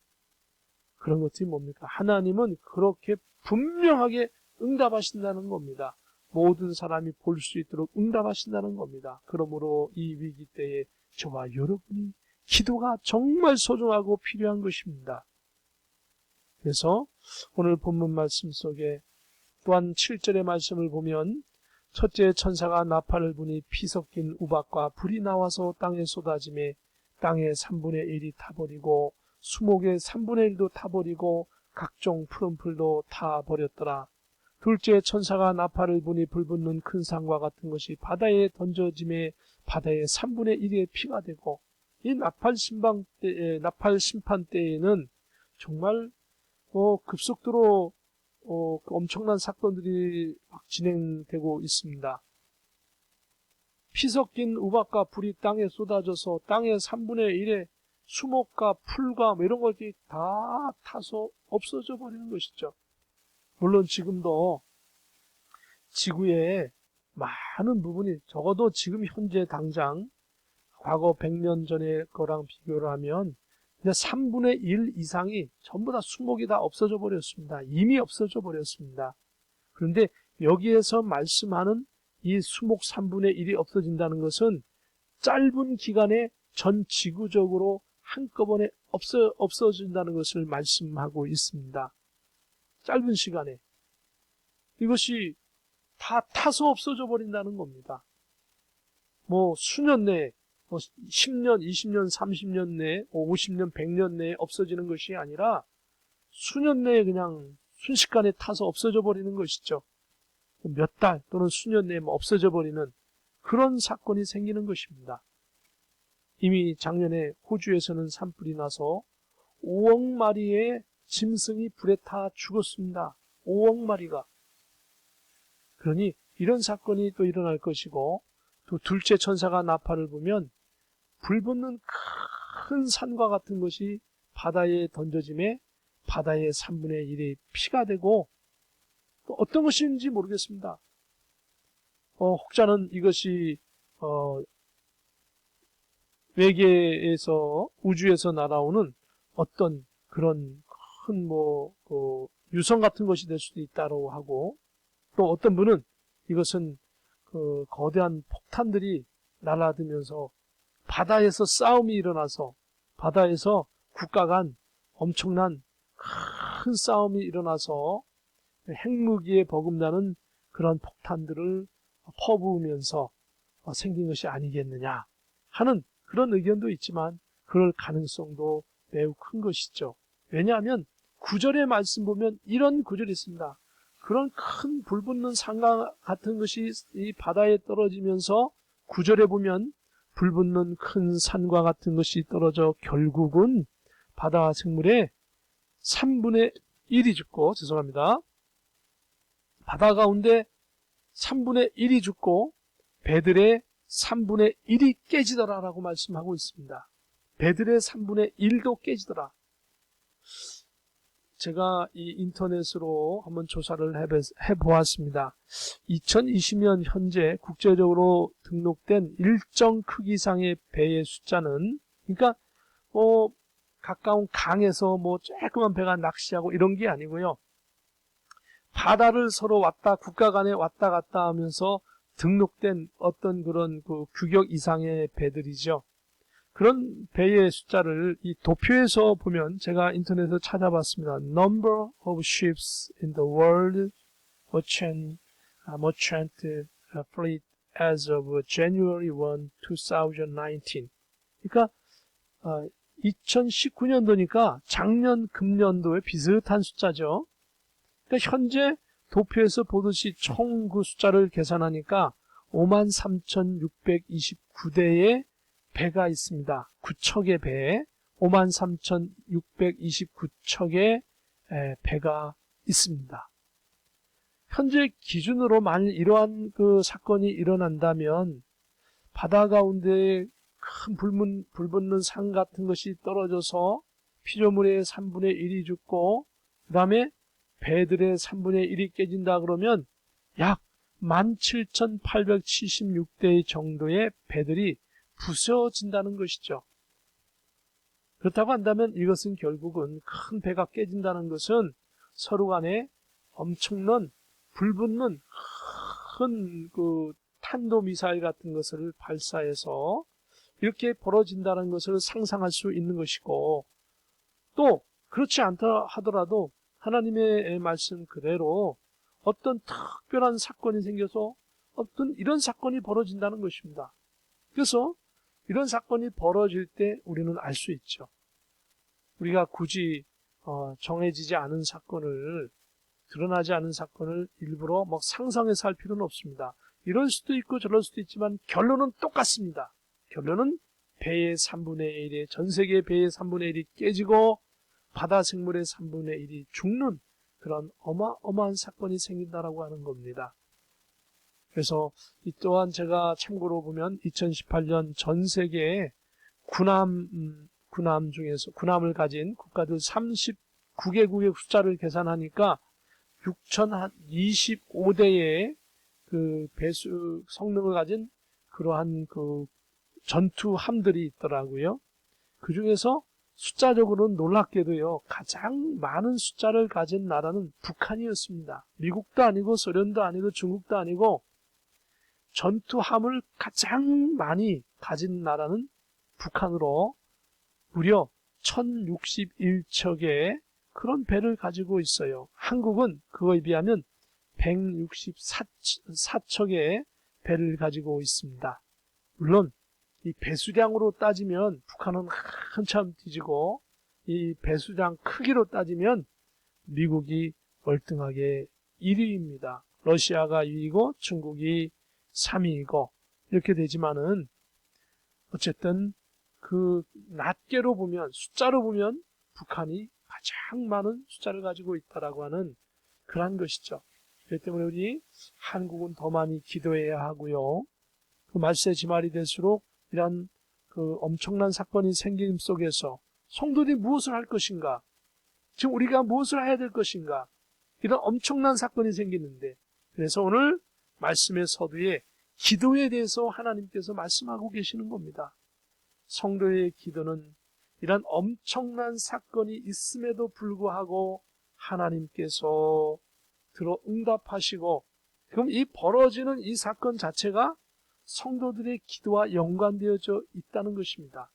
그런 것들이 뭡니까? 하나님은 그렇게 분명하게 응답하신다는 겁니다. 모든 사람이 볼 수 있도록 응답하신다는 겁니다. 그러므로 이 위기 때에 저와 여러분이 기도가 정말 소중하고 필요한 것입니다. 그래서 오늘 본문 말씀 속에 또한 7절의 말씀을 보면 첫째 천사가 나팔을 부니 피 섞인 우박과 불이 나와서 땅에 쏟아지매 땅의 3분의 1이 타버리고 수목의 3분의 1도 타버리고 각종 푸른 풀도 타버렸더라. 둘째 천사가 나팔을 부니 불붙는 큰 상과 같은 것이 바다에 던져짐에 바다의 3분의 1의 피가 되고 이 나팔 심판 때에는 정말 급속도로 엄청난 사건들이 막 진행되고 있습니다. 피 섞인 우박과 불이 땅에 쏟아져서 땅의 3분의 1의 수목과 풀과 이런 것들이 다 타서 없어져 버리는 것이죠. 물론 지금도 지구의 많은 부분이 적어도 지금 현재 당장 과거 100년 전의 거랑 비교를 하면 3분의 1 이상이 전부 다 수목이 다 없어져 버렸습니다. 이미 없어져 버렸습니다. 그런데 여기에서 말씀하는 이 수목 3분의 1이 없어진다는 것은 짧은 기간에 전 지구적으로 한꺼번에 없어진다는 것을 말씀하고 있습니다. 짧은 시간에. 이것이 다 타서 없어져 버린다는 겁니다. 뭐 수년 내에, 10년, 20년, 30년 내에, 50년, 100년 내에 없어지는 것이 아니라 수년 내에 그냥 순식간에 타서 없어져 버리는 것이죠. 몇 달 또는 수년 내에 없어져 버리는 그런 사건이 생기는 것입니다. 이미 작년에 호주에서는 산불이 나서 5억 마리의 짐승이 불에 타 죽었습니다. 5억 마리가. 그러니 이런 사건이 또 일어날 것이고, 또 둘째 천사가 나팔을 부면 불붙는 큰 산과 같은 것이 바다에 던져짐에 바다의 3분의 1이 피가 되고, 또 어떤 것인지 모르겠습니다. 혹자는 이것이 외계에서, 우주에서 날아오는 어떤 그런 큰 유성 같은 것이 될 수도 있다고 하고, 또 어떤 분은 이것은 거대한 폭탄들이 날아들면서 바다에서 싸움이 일어나서, 바다에서 국가 간 엄청난 큰 싸움이 일어나서 핵무기에 버금나는 그런 폭탄들을 퍼부으면서 생긴 것이 아니겠느냐 하는 그런 의견도 있지만, 그럴 가능성도 매우 큰 것이죠. 왜냐하면 9절의 말씀 보면 이런 구절이 있습니다. 그런 큰 불붙는 산과 같은 것이 이 바다에 떨어지면서 9절에 보면 불붙는 큰 산과 같은 것이 떨어져 결국은 바다 생물의 3분의 1이 죽고, 죄송합니다. 바다 가운데 3분의 1이 죽고 배들의 3분의 1이 깨지더라라고 말씀하고 있습니다. 배들의 3분의 1도 깨지더라. 제가 이 인터넷으로 한번 조사를 해보았습니다. 2020년 현재 국제적으로 등록된 일정 크기 이상의 배의 숫자는, 그러니까 가까운 강에서 조그만 배가 낚시하고 이런 게 아니고요. 바다를 서로 국가 간에 왔다 갔다 하면서 등록된 어떤 그런 규격 이상의 배들이죠. 그런 배의 숫자를 이 도표에서 보면, 제가 인터넷에서 찾아봤습니다. Number of ships in the world merchant fleet as of January 1, 2019. 그러니까 2019년도니까 작년 금년도에 비슷한 숫자죠. 그러니까 현재 도표에서 보듯이 총 그 숫자를 계산하니까 53,629대의 배가 있습니다. 9척의 배, 53,629척의 배가 있습니다. 현재 기준으로 만일 이러한 그 사건이 일어난다면 바다 가운데 큰 불붙는 산 같은 것이 떨어져서 피조물의 3분의 1이 죽고, 그 다음에 배들의 3분의 1이 깨진다 그러면 약 17,876대 정도의 배들이 부서진다는 것이죠. 그렇다고 한다면 이것은 결국은 큰 배가 깨진다는 것은 서로 간에 엄청난 불붙는 큰 탄도미사일 같은 것을 발사해서 이렇게 벌어진다는 것을 상상할 수 있는 것이고, 또 그렇지 않다 하더라도 하나님의 말씀 그대로 어떤 특별한 사건이 생겨서 어떤 이런 사건이 벌어진다는 것입니다. 그래서 이런 사건이 벌어질 때 우리는 알 수 있죠. 우리가 굳이 정해지지 않은 사건을, 드러나지 않은 사건을 일부러 상상해서 할 필요는 없습니다. 이럴 수도 있고 저럴 수도 있지만 결론은 똑같습니다. 결론은 배의 3분의 1이, 전 세계 배의 3분의 1이 깨지고 바다 생물의 3분의 1이 죽는 그런 어마어마한 사건이 생긴다라고 하는 겁니다. 그래서 이 또한 제가 참고로 보면 2018년 전 세계의 군함 중에서, 군함을 가진 국가들 39개국의 숫자를 계산하니까 6,025대의 그 배수 성능을 가진 그러한 그 전투함들이 있더라고요. 그 중에서 숫자적으로는 놀랍게도요, 가장 많은 숫자를 가진 나라는 북한이었습니다. 미국도 아니고 소련도 아니고 중국도 아니고 전투함을 가장 많이 가진 나라는 북한으로 무려 1061척의 그런 배를 가지고 있어요. 한국은 그거에 비하면 164척의 배를 가지고 있습니다. 물론 이 배수량으로 따지면 북한은 한참 뒤지고, 이 배수량 크기로 따지면 미국이 월등하게 1위입니다. 러시아가 2위고 중국이 3위이고 이렇게 되지만은 어쨌든 그 낱개로 보면, 숫자로 보면 북한이 가장 많은 숫자를 가지고 있다라고 하는 그런 것이죠. 그렇기 때문에 우리 한국은 더 많이 기도해야 하고요. 그 말세 지말이 될수록 이런 그 엄청난 사건이 생김 속에서 성도들이 무엇을 할 것인가, 지금 우리가 무엇을 해야 될 것인가, 이런 엄청난 사건이 생기는데, 그래서 오늘 말씀의 서두에 기도에 대해서 하나님께서 말씀하고 계시는 겁니다. 성도의 기도는 이런 엄청난 사건이 있음에도 불구하고 하나님께서 들어 응답하시고, 그럼 이 벌어지는 이 사건 자체가 성도들의 기도와 연관되어져 있다는 것입니다.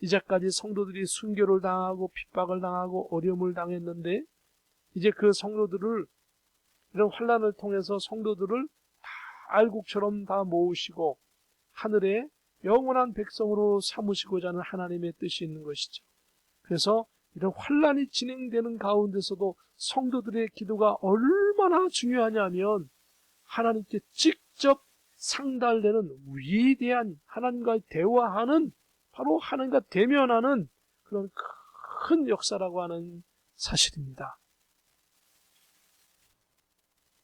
이제까지 성도들이 순교를 당하고 핍박을 당하고 어려움을 당했는데, 이제 그 성도들을, 이런 환난을 통해서 성도들을 다 알곡처럼 다 모으시고 하늘에 영원한 백성으로 삼으시고자 하는 하나님의 뜻이 있는 것이죠. 그래서 이런 환난이 진행되는 가운데서도 성도들의 기도가 얼마나 중요하냐면, 하나님께 직접 상달되는 위대한, 하나님과 대화하는, 바로 하나님과 대면하는 그런 큰 역사라고 하는 사실입니다.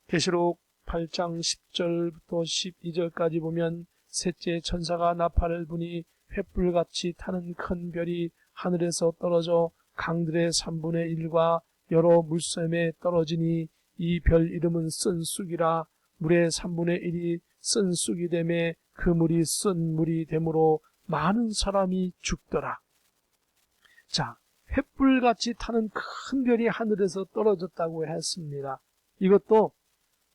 계시록 8장 10절부터 12절까지 보면 셋째 천사가 나팔을 부니 횃불같이 타는 큰 별이 하늘에서 떨어져 강들의 3분의 1과 여러 물샘에 떨어지니, 이 별 이름은 쓴 쑥이라. 물의 3분의 1이 쓴 쑥이 되매 그 물이 쓴 물이 되므로 많은 사람이 죽더라. 자, 횃불같이 타는 큰 별이 하늘에서 떨어졌다고 했습니다. 이것도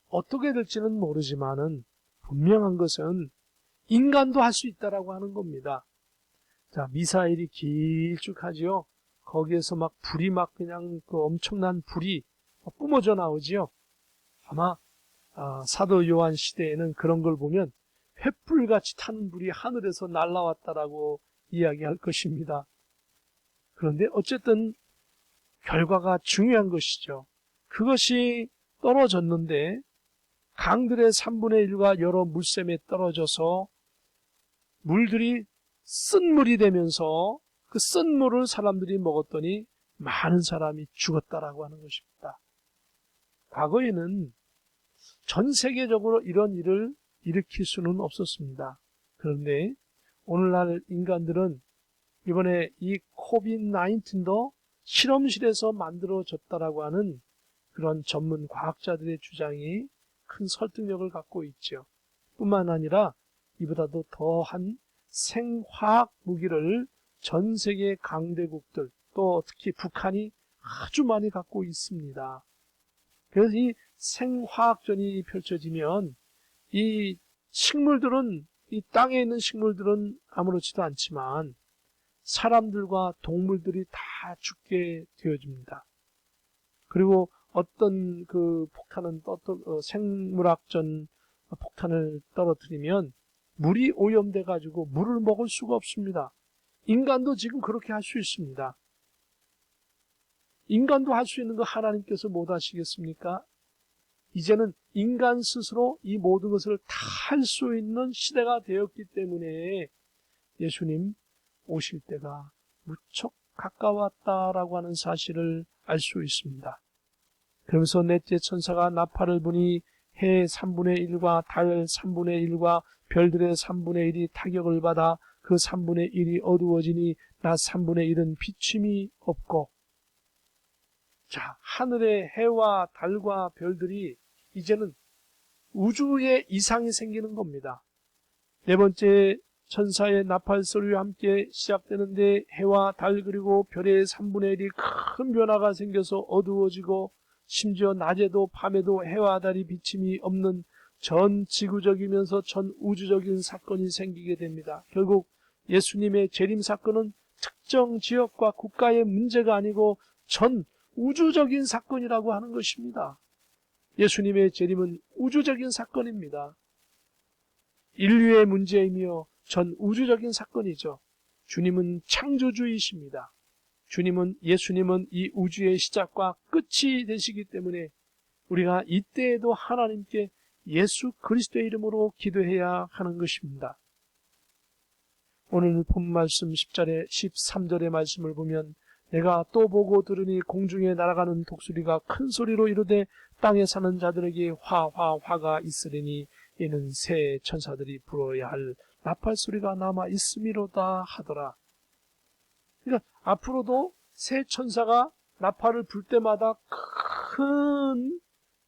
어떻게 될지는 모르지만은 분명한 것은 인간도 할 수 있다라고 하는 겁니다. 자, 미사일이 길쭉하지요. 거기에서 막 불이 막 그냥 그 엄청난 불이 뿜어져 나오지요. 아마 사도 요한 시대에는 그런 걸 보면 횃불같이 타는 불이 하늘에서 날아왔다라고 이야기할 것입니다. 그런데 어쨌든 결과가 중요한 것이죠. 그것이 떨어졌는데 강들의 3분의 1과 여러 물샘에 떨어져서 물들이 쓴 물이 되면서 그 쓴 물을 사람들이 먹었더니 많은 사람이 죽었다라고 하는 것입니다. 과거에는 전 세계적으로 이런 일을 일으킬 수는 없었습니다. 그런데 오늘날 인간들은 이번에 이 코비드-19도 실험실에서 만들어졌다라고 하는 그런 전문 과학자들의 주장이 큰 설득력을 갖고 있죠. 뿐만 아니라 이보다도 더한 생화학 무기를 전 세계 강대국들, 또 특히 북한이 아주 많이 갖고 있습니다. 그래서 이 생화학전이 펼쳐지면 이 식물들은, 이 땅에 있는 식물들은 아무렇지도 않지만 사람들과 동물들이 다 죽게 되어집니다. 그리고 어떤 그 폭탄은 생물학전 폭탄을 떨어뜨리면 물이 오염돼 가지고 물을 먹을 수가 없습니다. 인간도 지금 그렇게 할 수 있습니다. 인간도 할 수 있는 거 하나님께서 못 하시겠습니까? 이제는 인간 스스로 이 모든 것을 다 할 수 있는 시대가 되었기 때문에 예수님 오실 때가 무척 가까웠다라고 하는 사실을 알 수 있습니다. 그러면서 넷째 천사가 나팔을 부니 해 3분의 1과 달 3분의 1과 별들의 3분의 1이 타격을 받아 그 3분의 1이 어두워지니 낮 3분의 1은 비침이 없고. 자, 하늘의 해와 달과 별들이 이제는 우주에 이상이 생기는 겁니다. 네 번째 천사의 나팔 소리와 함께 시작되는데 해와 달 그리고 별의 3분의 1이 큰 변화가 생겨서 어두워지고, 심지어 낮에도 밤에도 해와 달이 비침이 없는 전 지구적이면서 전 우주적인 사건이 생기게 됩니다. 결국 예수님의 재림 사건은 특정 지역과 국가의 문제가 아니고 전 우주적인 사건이라고 하는 것입니다. 예수님의 재림은 우주적인 사건입니다. 인류의 문제이며 전 우주적인 사건이죠. 주님은 창조주이십니다. 예수님은 이 우주의 시작과 끝이 되시기 때문에 우리가 이때에도 하나님께 예수 그리스도의 이름으로 기도해야 하는 것입니다. 오늘 본 말씀 10절에 13절의 말씀을 보면 내가 또 보고 들으니 공중에 날아가는 독수리가 큰 소리로 이르되 땅에 사는 자들에게 화가 있으리니 이는 새 천사들이 불어야 할 나팔 소리가 남아 있음이로다 하더라. 그러니까 앞으로도 새 천사가 나팔을 불 때마다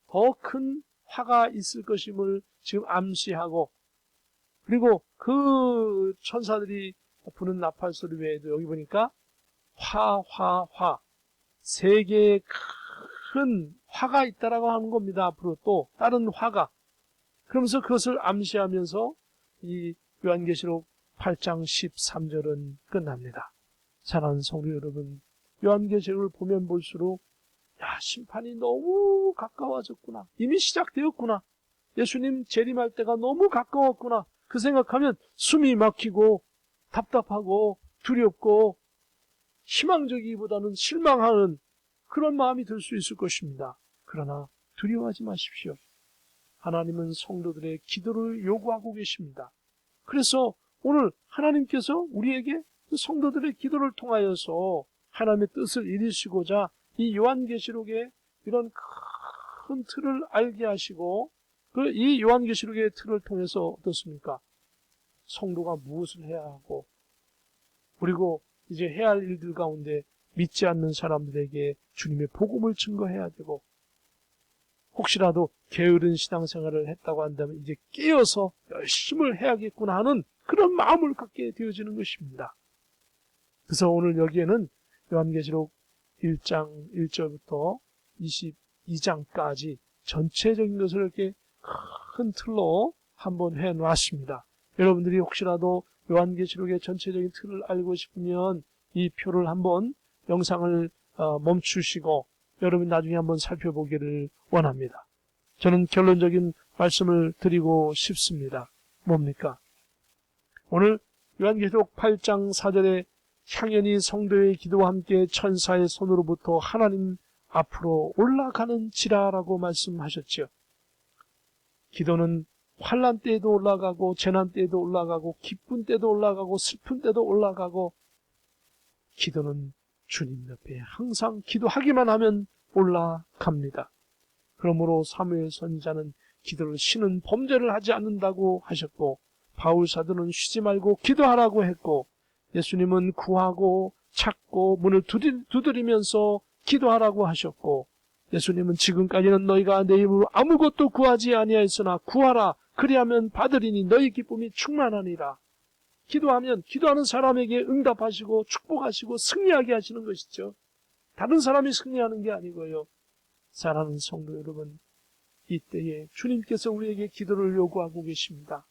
더 큰 화가 있을 것임을 지금 암시하고, 그리고 그 천사들이 부는 나팔 소리 외에도 여기 보니까 세 개의 큰 화가 있다라고 하는 겁니다. 앞으로 또 다른 화가. 그러면서 그것을 암시하면서 이 요한계시록 8장 13절은 끝납니다. 사랑하는 성도 여러분, 요한계시록을 보면 볼수록 심판이 너무 가까워졌구나. 이미 시작되었구나. 예수님 재림할 때가 너무 가까웠구나. 그 생각하면 숨이 막히고 답답하고 두렵고 희망적이기보다는 실망하는 그런 마음이 들 수 있을 것입니다. 그러나 두려워하지 마십시오. 하나님은 성도들의 기도를 요구하고 계십니다. 그래서 오늘 하나님께서 우리에게 성도들의 기도를 통하여서 하나님의 뜻을 이루시고자 이 요한계시록의 이런 큰 틀을 알게 하시고, 이 요한계시록의 틀을 통해서 어떻습니까? 성도가 무엇을 해야 하고, 그리고 이제 해야 할 일들 가운데 믿지 않는 사람들에게 주님의 복음을 증거해야 되고, 혹시라도 게으른 신앙생활을 했다고 한다면 이제 깨어서 열심을 해야겠구나 하는 그런 마음을 갖게 되어지는 것입니다. 그래서 오늘 여기에는 요한계시록 1장 1절부터 22장까지 전체적인 것을 이렇게 큰 틀로 한번 해놓았습니다. 여러분들이 혹시라도 요한계시록의 전체적인 틀을 알고 싶으면 이 표를 한번 영상을 멈추시고 여러분 나중에 한번 살펴보기를 원합니다. 저는 결론적인 말씀을 드리고 싶습니다. 뭡니까? 오늘 요한계시록 8장 4절에 향연히 성도의 기도와 함께 천사의 손으로부터 하나님 앞으로 올라가는 지라라고 말씀하셨죠. 기도는 환난 때에도 올라가고 재난 때에도 올라가고 기쁜 때도 올라가고 슬픈 때도 올라가고, 기도는 주님 옆에 항상 기도하기만 하면 올라갑니다. 그러므로 사무엘 선지자는 기도를 쉬는 범죄를 하지 않는다고 하셨고, 바울 사도는 쉬지 말고 기도하라고 했고, 예수님은 구하고 찾고 문을 두드리면서 기도하라고 하셨고, 예수님은 지금까지는 너희가 내 이름으로 아무것도 구하지 아니하였으나 구하라 그리하면 받으리니 너희 기쁨이 충만하니라. 기도하는 사람에게 응답하시고 축복하시고 승리하게 하시는 것이죠. 다른 사람이 승리하는 게 아니고요. 사랑하는 성도 여러분, 이때에 주님께서 우리에게 기도를 요구하고 계십니다.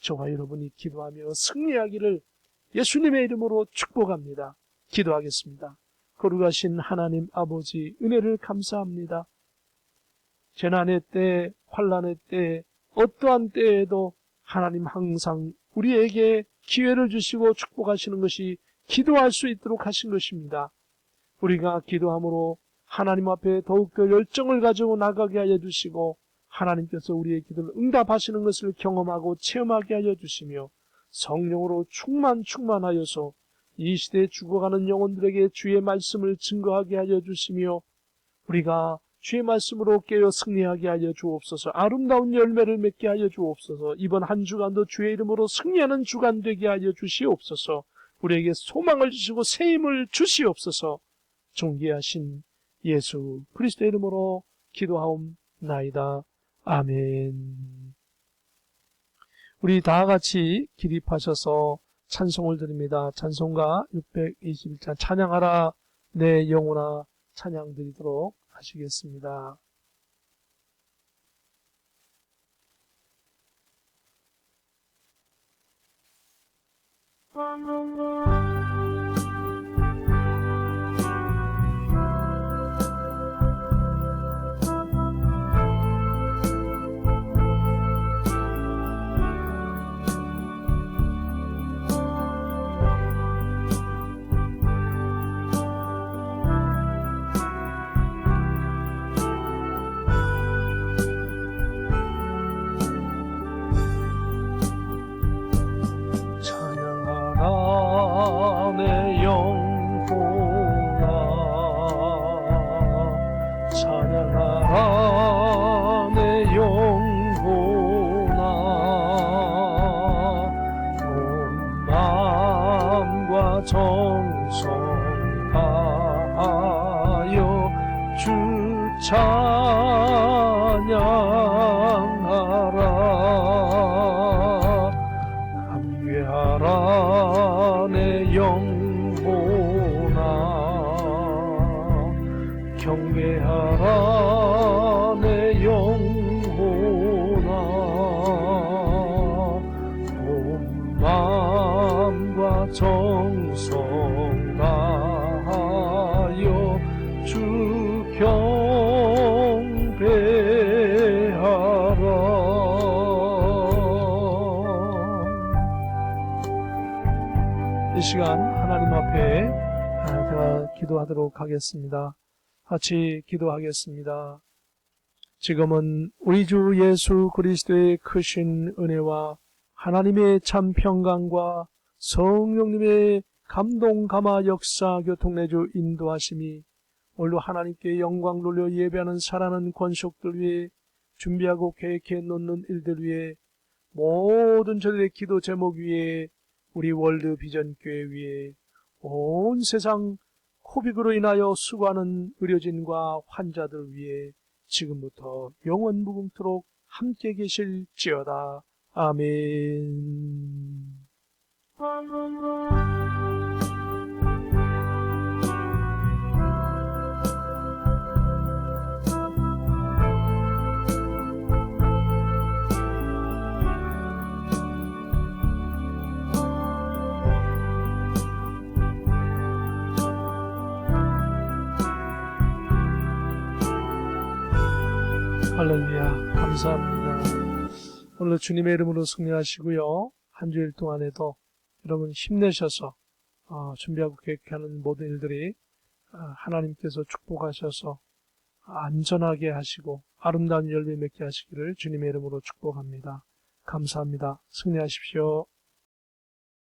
저와 여러분이 기도하며 승리하기를 예수님의 이름으로 축복합니다. 기도하겠습니다. 거룩하신 하나님 아버지, 은혜를 감사합니다. 재난의 때, 환난의 때, 어떠한 때에도 하나님 항상 우리에게 기회를 주시고 축복하시는 것이 기도할 수 있도록 하신 것입니다. 우리가 기도함으로 하나님 앞에 더욱더 열정을 가지고 나가게 하여 주시고, 하나님께서 우리의 기도를 응답하시는 것을 경험하고 체험하게 하여 주시며, 성령으로 충만하여서 이 시대에 죽어가는 영혼들에게 주의 말씀을 증거하게 하여 주시며, 우리가 주의 말씀으로 깨어 승리하게 하여 주옵소서. 아름다운 열매를 맺게 하여 주옵소서. 이번 한 주간도 주의 이름으로 승리하는 주간 되게 하여 주시옵소서. 우리에게 소망을 주시고 새 힘을 주시옵소서. 존귀하신 예수 그리스도의 이름으로 기도하옵나이다. 아멘. 우리 다 같이 기립하셔서 찬송을 드립니다. 찬송가 621장 찬양하라 내 영혼아 찬양 드리도록 하시겠습니다. 찬양하라 내 영혼아 찬양하라 내 영혼아 온 마음과 정성 다하여 주 찬양하라 함께하라 내 영혼아 경배하라 내 영혼아 온 마음과 정성 다하여 주 경배하라. 이 시간 하나님 앞에 제가 기도하도록 하겠습니다. 같이 기도하겠습니다. 지금은 우리 주 예수 그리스도의 크신 은혜와 하나님의 참 평강과 성령님의 감동 감화 역사 교통내주 인도하심이 오늘도 하나님께 영광 돌려 예배하는 사랑하는 권속들 위해 준비하고 계획해 놓는 일들 위해 모든 저들의 기도 제목 위에 우리 월드 비전 교회 위에 온 세상 코빅으로 인하여 수고하는 의료진과 환자들 위해 지금부터 영원 무궁토록 함께 계실지어다. 아멘. 할렐루야. 감사합니다. 오늘 주님의 이름으로 승리하시고요. 한 주일 동안에도 여러분 힘내셔서 준비하고 계획하는 모든 일들이 하나님께서 축복하셔서 안전하게 하시고 아름다운 열매 맺게 하시기를 주님의 이름으로 축복합니다. 감사합니다. 승리하십시오.